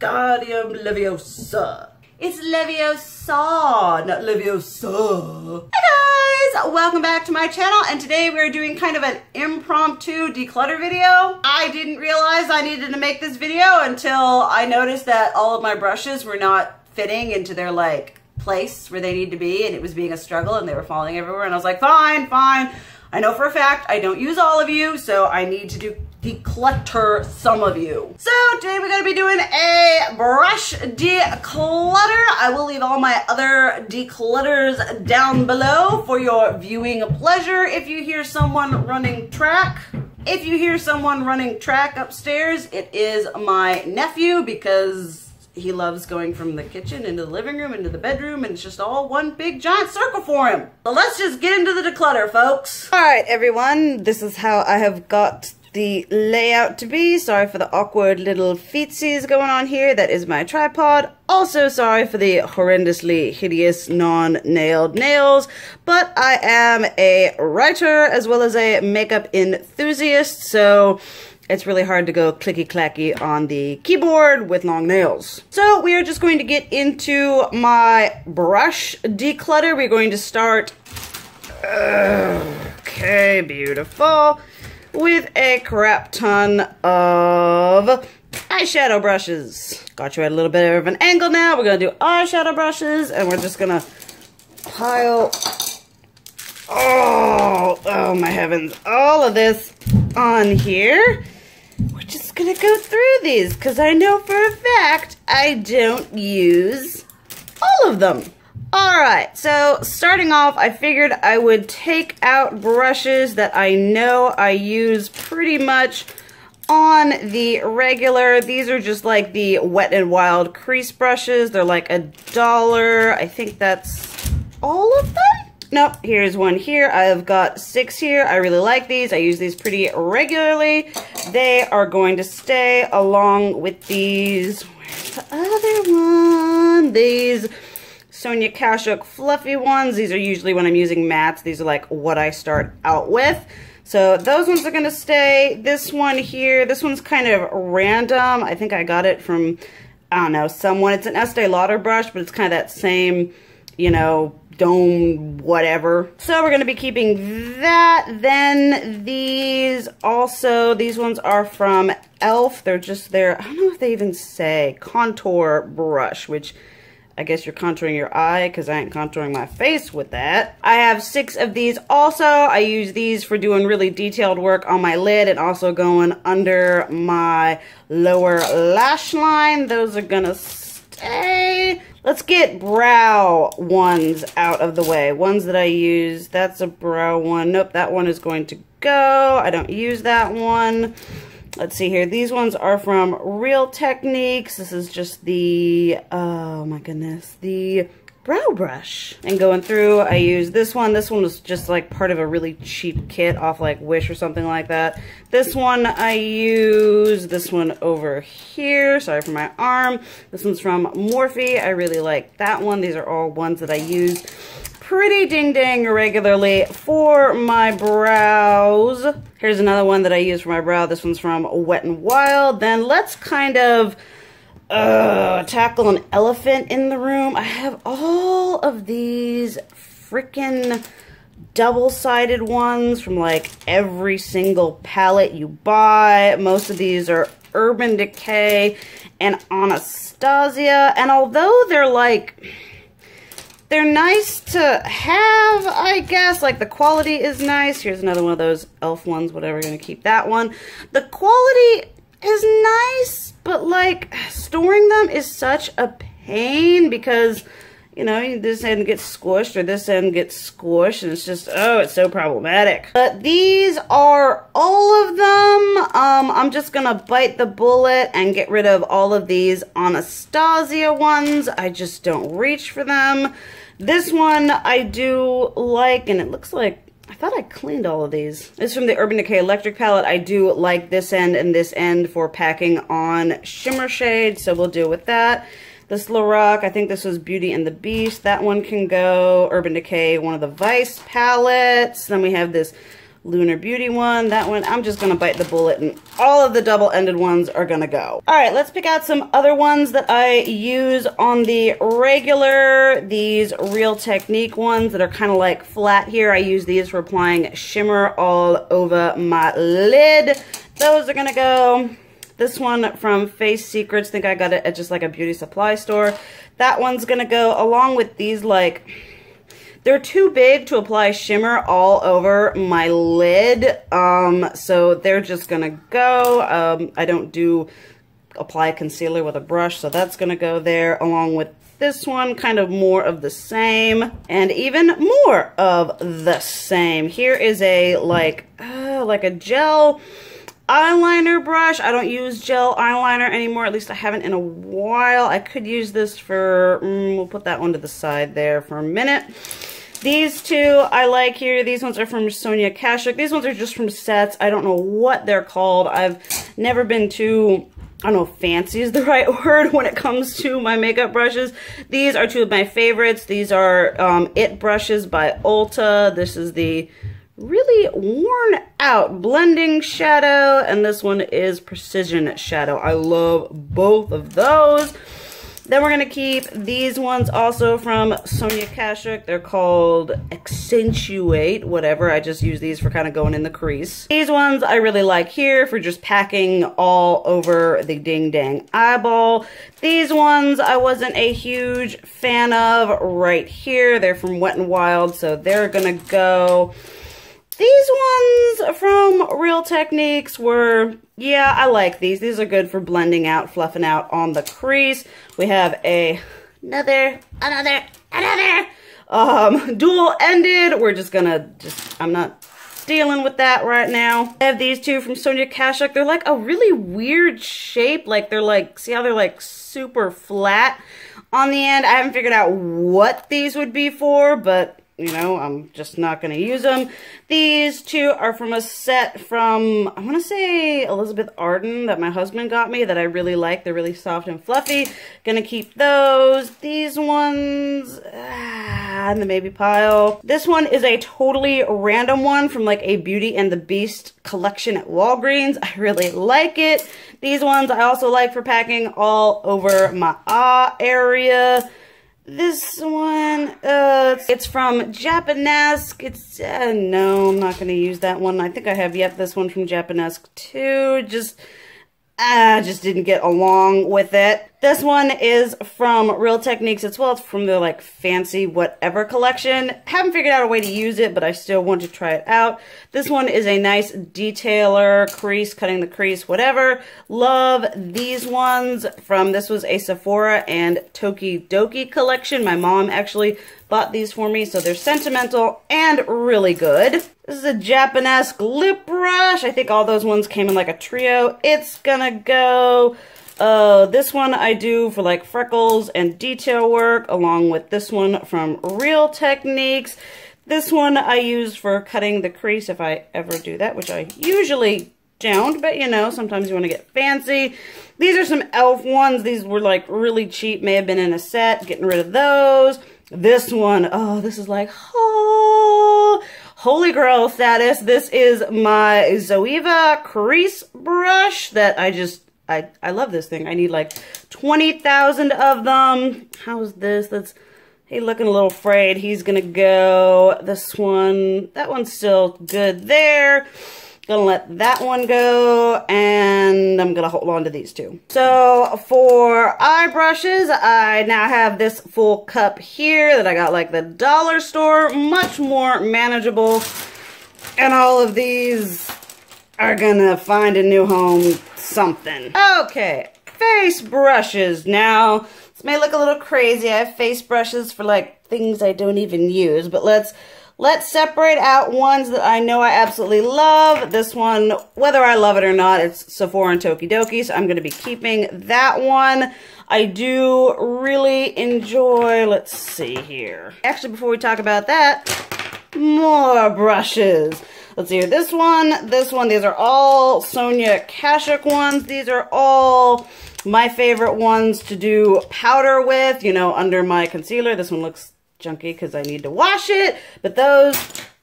Wingardium Leviosa. It's Leviosa, not Leviosa. Hey guys, welcome back to my channel, and today we're doing kind of an impromptu declutter video. I didn't realize I needed to make this video until I noticed that all of my brushes were not fitting into their place where they need to be, and it was being a struggle and they were falling everywhere, and I was like, fine. I know for a fact I don't use all of you, so I need to declutter some of you. So today we're going to be doing a brush declutter. I will leave all my other declutters down below for your viewing pleasure. If you hear someone running track, upstairs, it is my nephew, because he loves going from the kitchen into the living room into the bedroom, and it's just all one big giant circle for him. So let's just get into the declutter, folks. All right, everyone, this is how I have got the layout to be. Sorry for the awkward little feetsies going on here. That is my tripod. Also sorry for the horrendously hideous non-nailed nails, but I am a writer as well as a makeup enthusiast, so it's really hard to go clicky-clacky on the keyboard with long nails. So we are just going to get into my brush declutter. We're going to start, okay, beautiful, with a crap ton of eyeshadow brushes. Got you at a little bit of an angle now. We're gonna do eyeshadow brushes, and we're just gonna pile, oh my heavens, all of this on here. We're just gonna go through these because I know for a fact I don't use all of them. Alright, so starting off, I figured I would take out brushes that I know I use pretty much on the regular. These are just like the Wet n Wild crease brushes. They're like $1. I think that's all of them? Nope, here's one here. I've got 6 here. I really like these. I use these pretty regularly. They are going to stay along with these. Where's the other one? These Sonia Kashuk fluffy ones. These are usually when I'm using mattes. These are like what I start out with. So those ones are going to stay. This one here, this one's kind of random. I think I got it from, I don't know, someone. It's an Estee Lauder brush, but it's kind of that same, you know, dome whatever. So we're going to be keeping that. Then these also, these ones are from e.l.f. They're just their, I don't know if they even say contour brush, which I guess you're contouring your eye, because I ain't contouring my face with that. I have 6 of these also. I use these for doing really detailed work on my lid and also going under my lower lash line. Those are gonna stay. Let's get brow ones out of the way. Ones that I use. That's a brow one. Nope, that one is going to go. I don't use that one. Let's see here. These ones are from Real Techniques. This is just the, oh my goodness, the brow brush. And going through, I use this one. This one was just like part of a really cheap kit off like Wish or something like that. This one I use. This one over here. Sorry for my arm. This one's from Morphe. I really like that one. These are all ones that I use pretty ding-dang regularly for my brows. Here's another one that I use for my brow. This one's from Wet n Wild. Then let's kind of tackle an elephant in the room. I have all of these freaking double-sided ones from like every single palette you buy. Most of these are Urban Decay and Anastasia. And although they're nice to have, I guess. Like, the quality is nice. Here's another one of those e.l.f. ones, whatever. We're going to keep that one. The quality is nice, but, like, storing them is such a pain because, you know, this end gets squished or this end gets squished, and it's just, oh, it's so problematic. But these are all of them. I'm just going to bite the bullet and get rid of all of these Anastasia ones. I just don't reach for them. This one I do like, and it looks like, I thought I cleaned all of these. This is from the Urban Decay Electric palette. I do like this end and this end for packing on shimmer shades, so we'll deal with that. This Lorac, I think this was Beauty and the Beast. That one can go. Urban Decay, one of the Vice palettes. Then we have this Lunar Beauty one. That one, I'm just going to bite the bullet, and all of the double-ended ones are going to go. All right, let's pick out some other ones that I use on the regular. These Real Technique ones that are kind of like flat here. I use these for applying shimmer all over my lid. Those are going to go. This one from Face Secrets, I think I got it at just like a beauty supply store. That one's going to go along with these, like, they're too big to apply shimmer all over my lid, so they're just gonna go. I don't apply concealer with a brush, so that's gonna go there, along with this one, kind of more of the same, and even more of the same. Here is a, like a gel eyeliner brush. I don't use gel eyeliner anymore, at least I haven't in a while. I could use this for, we'll put that one to the side there for a minute. These two I like here. These ones are from Sonia Kashuk. These ones are just from sets. I don't know what they're called. I've never been too, I don't know if fancy is the right word when it comes to my makeup brushes. These are two of my favorites. These are It brushes by Ulta. This is the really worn out blending shadow, and this one is Precision Shadow. I love both of those. Then we're going to keep these ones also from Sonia Kashuk. They're called Accentuate, whatever. I just use these for kind of going in the crease. These ones I really like here for just packing all over the ding-dang eyeball. These ones I wasn't a huge fan of right here. They're from Wet n Wild, so they're going to go. These ones from Real Techniques were, yeah, I like these. These are good for blending out, fluffing out on the crease. We have another dual-ended. We're just gonna, I'm not dealing with that right now. I have these two from Sonia Kashuk. They're like a really weird shape. Like they're like, see how they're like super flat on the end? I haven't figured out what these would be for, but you know, I'm just not going to use them. These two are from a set from, I want to say Elizabeth Arden, that my husband got me, that I really like. They're really soft and fluffy. Gonna keep those. These ones, in the maybe pile. This one is a totally random one from like a Beauty and the Beast collection at Walgreens. I really like it. These ones I also like for packing all over my area. This one, it's from Japanesque. It's, no, I'm not going to use that one. I think I have yet this one from Japanesque too. Just didn't get along with it. This one is from Real Techniques as well. It's from their like fancy whatever collection. Haven't figured out a way to use it, but I still want to try it out. This one is a nice detailer, crease, cutting the crease, whatever. Love these ones from, this was a Sephora and Tokidoki collection. My mom actually bought these for me, so they're sentimental and really good. This is a Japanesque lip brush. I think all those ones came in like a trio. It's gonna go. This one I do for like freckles and detail work, along with this one from Real Techniques. This one I use for cutting the crease if I ever do that, which I usually don't, but you know, sometimes you want to get fancy. These are some e.l.f. ones. These were like really cheap, may have been in a set, getting rid of those. This one, oh, this is like, oh, holy grail status. This is my Zoeva crease brush that I love this thing. I need like 20,000 of them. How's this? That's, hey, looking a little frayed. He's gonna go. This one, that one's still good there. Gonna let that one go, and I'm gonna hold on to these two. So for eye brushes, I now have this full cup here that I got like the dollar store, much more manageable, and all of these are gonna find a new home something. Okay, face brushes. Now, this may look a little crazy. I have face brushes for like things I don't even use, but let's separate out ones that I know I absolutely love. This one, whether I love it or not, it's Sephora and Tokidoki, so I'm going to be keeping that one. I do really enjoy, let's see here. Actually, before we talk about that, more brushes. Let's see here, this one, these are all Sonia Kashuk ones. These are all my favorite ones to do powder with, you know, under my concealer. This one looks junky because I need to wash it, but those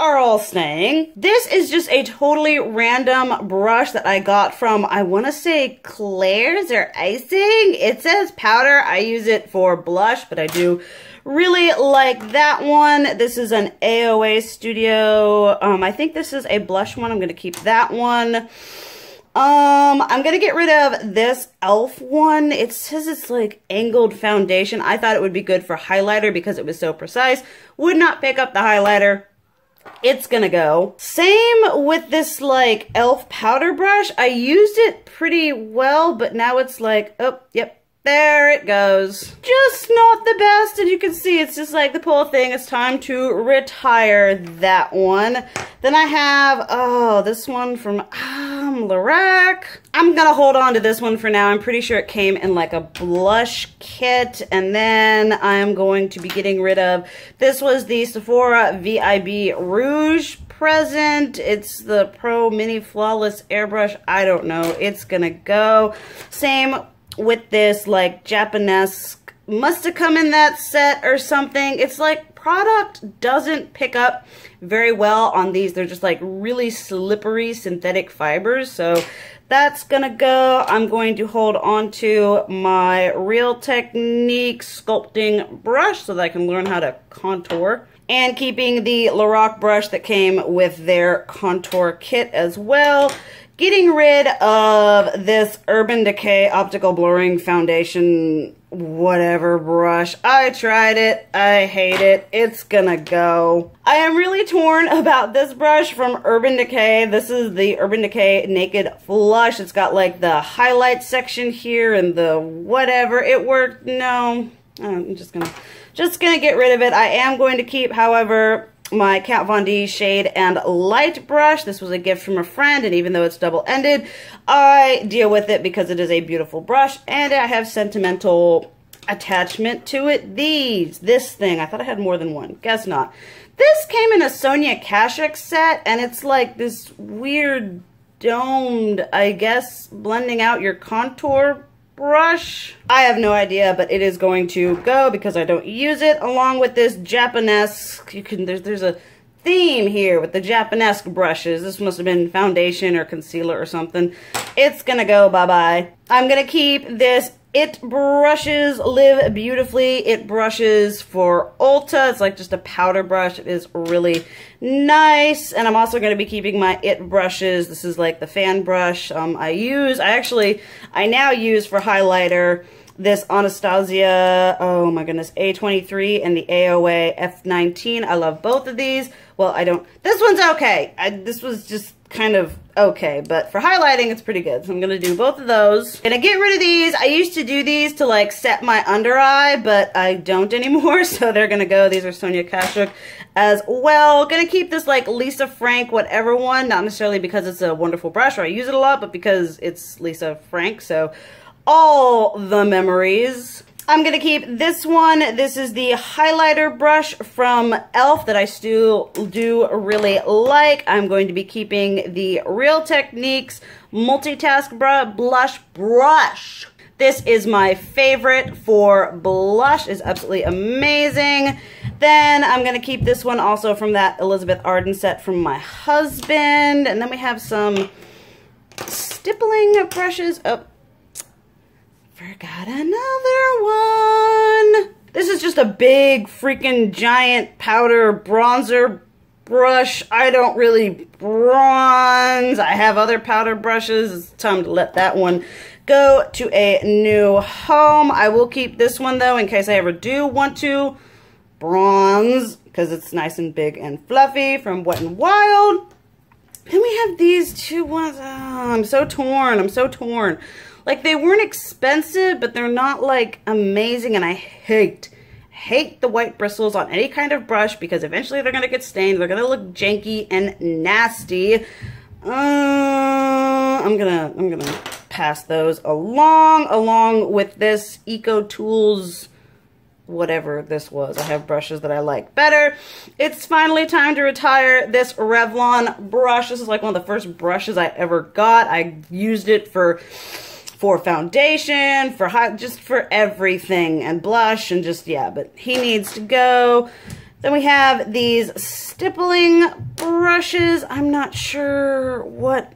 are all staying. This is just a totally random brush that I got from, I want to say Claire's or Icing. It says powder. I use it for blush, but I do really like that one. This is an AOA Studio. I think this is a blush one. I'm going to keep that one. I'm gonna get rid of this e.l.f. one. It says it's like angled foundation. I thought it would be good for highlighter because it was so precise. Would not pick up the highlighter. It's gonna go. Same with this like e.l.f. powder brush. I used it pretty well, but now it's like, oh, yep. There it goes. Just not the best, and you can see it's just like the pull thing. It's time to retire that one. Then I have, oh, this one from Lorac. I'm gonna hold on to this one for now. I'm pretty sure it came in like a blush kit, and then I'm going to be getting rid of, this was the Sephora VIB Rouge present. It's the Pro Mini Flawless Airbrush. I don't know. It's gonna go. Same with this like Japanese, must have come in that set or something. It's like product doesn't pick up very well on these. They're just like really slippery synthetic fibers, so that's gonna go. I'm going to hold on to my Real Technique sculpting brush so that I can learn how to contour, and keeping the Lorac brush that came with their contour kit as well. Getting rid of this Urban Decay Optical Blurring Foundation whatever brush. I tried it. I hate it. It's gonna go. I am really torn about this brush from Urban Decay. This is the Urban Decay Naked Flush. It's got like the highlight section here and the whatever. It worked. No. I'm just gonna get rid of it. I am going to keep, however, my Kat Von D Shade and Light brush. This was a gift from a friend, and even though it's double-ended, I deal with it because it is a beautiful brush, and I have sentimental attachment to it. This thing, I thought I had more than one. Guess not. This came in a Sonia Kashuk set, and it's like this weird domed, I guess, blending out your contour brush. I have no idea, but it is going to go because I don't use it. Along with this Japanese, there's a theme here with the Japanese brushes. This must have been foundation or concealer or something. It's gonna go bye-bye. I'm gonna keep this It Brushes Live Beautifully. It brushes for Ulta. It's like just a powder brush. It is really nice. And I'm also going to be keeping my It brushes. This is like the fan brush I now use for highlighter this Anastasia, oh my goodness, A23 and the AOA F19. I love both of these. Well, I don't, this one's okay. This was just kind of okay, but for highlighting it's pretty good, so I'm gonna do both of those. Gonna get rid of these. I used to do these to like set my under eye, but I don't anymore, so they're gonna go. These are Sonia Kashuk as well. Gonna keep this like Lisa Frank whatever one, not necessarily because it's a wonderful brush or I use it a lot, but because it's Lisa Frank, so all the memories. I'm going to keep this one. This is the highlighter brush from e.l.f. that I still do really like. I'm going to be keeping the Real Techniques Multitask Blush Brush. This is my favorite for blush. It's absolutely amazing. Then I'm going to keep this one also from that Elizabeth Arden set from my husband. And then we have some stippling brushes. Oh, forgot another one. This is just a big freaking giant powder bronzer brush. I don't really bronze. I have other powder brushes. It's time to let that one go to a new home. I will keep this one though in case I ever do want to bronze because it's nice and big and fluffy from Wet n Wild. Then we have these two ones. Oh, I'm so torn. I'm so torn. Like, they weren't expensive, but they're not, like, amazing, and I hate the white bristles on any kind of brush because eventually they're going to get stained. They're going to look janky and nasty. I'm gonna pass those along with this Eco Tools, whatever this was. I have brushes that I like better. It's finally time to retire this Revlon brush. This is, like, one of the first brushes I ever got. I used it for foundation, just for everything, and blush, and just, yeah, but he needs to go. Then we have these stippling brushes. I'm not sure what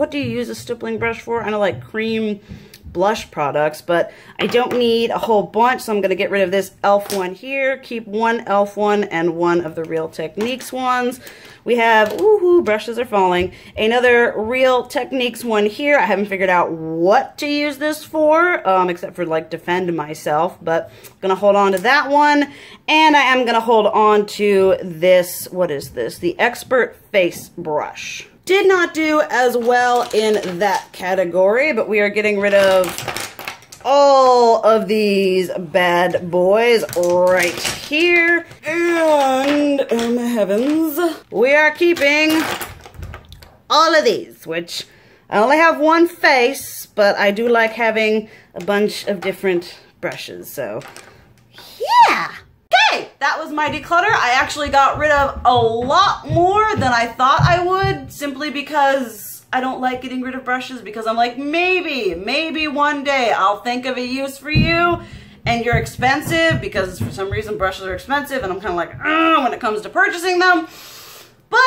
do you use a stippling brush for? I know like cream blush products, but I don't need a whole bunch, so I'm going to get rid of this e.l.f. one here, keep one e.l.f. one and one of the Real Techniques ones. We have, woohoo, brushes are falling, another Real Techniques one here. I haven't figured out what to use this for, except for like defend myself, but I'm going to hold on to that one, and I am going to hold on to this, what is this? The Expert Face Brush. Did not do as well in that category, but we are getting rid of all of these bad boys right here. And, oh my heavens, we are keeping all of these, which I only have one face, but I do like having a bunch of different brushes, so yeah. Okay, that was my declutter. I actually got rid of a lot more than I thought I would, simply because I don't like getting rid of brushes, because I'm like, maybe one day I'll think of a use for you, and you're expensive, because for some reason brushes are expensive, and I'm kind of like, when it comes to purchasing them, but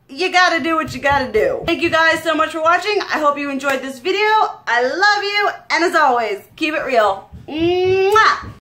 you gotta do what you gotta do. Thank you guys so much for watching. I hope you enjoyed this video. I love you, and as always, keep it real. Mwah!